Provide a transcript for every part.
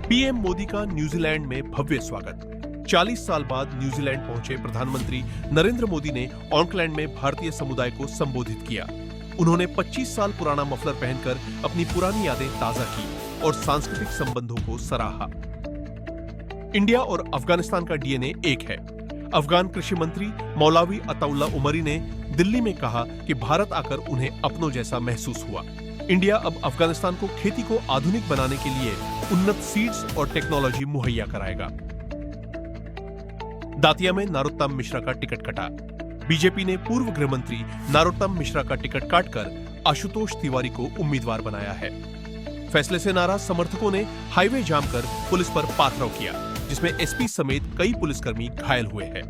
PM Modi का New Zealand में भव्य स्वागत। 40 साल बाद न्यूजीलैंड पहुंचे प्रधानमंत्री नरेंद्र मोदी ने ऑकलैंड में भारतीय समुदाय को संबोधित किया। उन्होंने 25 साल पुराना मफलर पहनकर अपनी पुरानी यादें ताजा की और सांस्कृतिक संबंधों को सराहा। इंडिया और अफगानिस्तान का डीएनए एक है। अफगान कृषि मंत्री मौलावी अताउल्ला उमरी ने दिल्ली में कहा कि भारत आकर उन्हें अपनों जैसा महसूस हुआ। इंडिया अब अफगानिस्तान को खेती को आधुनिक बनाने के लिए उन्नत सीड्स और टेक्नोलॉजी मुहैया कराएगा। दातिया में नारोत्तम मिश्रा का टिकट कटा। बीजेपी ने पूर्व गृह मंत्री नारोत्तम मिश्रा का टिकट काटकर आशुतोष तिवारी को उम्मीदवार बनाया है। फैसले से नाराज समर्थकों ने हाईवे जाम कर पुलिस पर पथराव किया, जिसमें एसपी समेत कई पुलिसकर्मी घायल हुए हैं।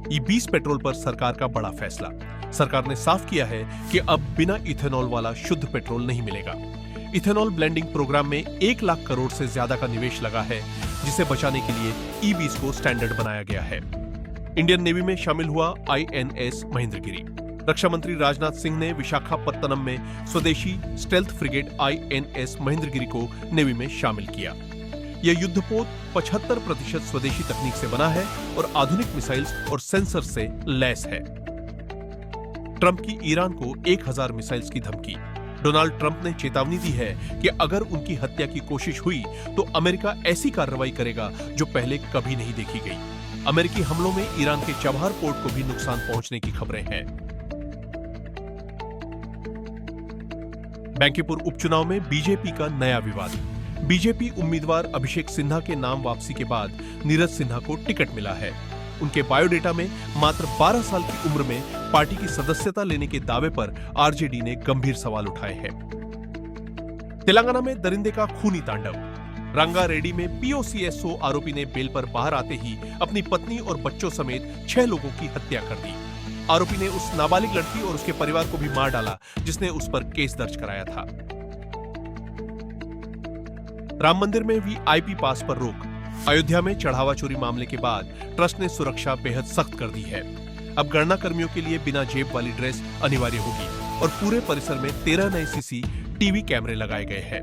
E20 पेट्रोल पर सरकार का बड़ा फैसला। सरकार ने साफ किया है कि अब बिना इथेनॉल वाला शुद्ध पेट्रोल नहीं मिलेगा। इथेनॉल ब्लेंडिंग प्रोग्राम में 1 लाख करोड़ से ज्यादा का निवेश लगा है, जिसे बचाने के लिए E20 को स्टैंडर्ड बनाया गया है। इंडियन नेवी में शामिल हुआ INS महेंद्रगिरी। रक्षा मंत्री राजनाथ सिंह ने विशाखापत्तनम में स्वदेशी स्टेल्थ फ्रिगेट INS महेंद्रगिरी को नेवी में शामिल किया। यह युद्धपोत 75% स्वदेशी तकनीक से बना है और आधुनिक मिसाइल्स और सेंसर से लैस है। ट्रंप की ईरान को 1000 मिसाइल्स की धमकी। डोनाल्ड ट्रंप ने चेतावनी दी है कि अगर उनकी हत्या की कोशिश हुई तो अमेरिका ऐसी कार्रवाई करेगा जो पहले कभी नहीं देखी गई। अमेरिकी हमलों में ईरान के चबहार पोर्ट को भी नुकसान पहुंचने की खबरें हैं। बैंकीपुर उपचुनाव में बीजेपी का नया विवाद। बीजेपी उम्मीदवार अभिषेक सिन्हा के नाम वापसी के बाद नीरज सिन्हा को टिकट मिला है। उनके बायोडेटा में मात्र 12 साल की उम्र में पार्टी की सदस्यता लेने के दावे पर आरजेडी ने गंभीर सवाल उठाए हैं। तेलंगाना में दरिंदे का खूनी तांडव। रंगारेड्डी में POCSO आरोपी ने बेल पर बाहर आते ही अपनी पत्नी और बच्चों समेत 6 लोगों की हत्या कर दी। आरोपी ने उस नाबालिग लड़की और उसके परिवार को भी मार डाला, जिसने उस पर केस दर्ज कराया था। राम मंदिर में VIP पास पर रोक। अयोध्या में चढ़ावा चोरी मामले के बाद ट्रस्ट ने सुरक्षा बेहद सख्त कर दी है। अब गणना कर्मियों के लिए बिना जेब वाली ड्रेस अनिवार्य होगी और पूरे परिसर में 13 नए CCTV कैमरे लगाए गए हैं।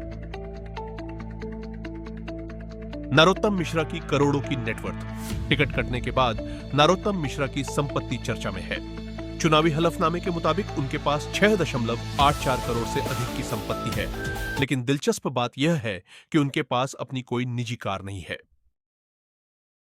नारोत्तम मिश्रा की करोड़ों की नेटवर्थ। टिकट कटने के बाद नारोत्तम मिश्रा की संपत्ति चर्चा में है। चुनावी हलफनामे के मुताबिक उनके पास 6.84 करोड़ से अधिक की संपत्ति है। लेकिन दिलचस्प बात यह है कि उनके पास अपनी कोई निजी कार नहीं है।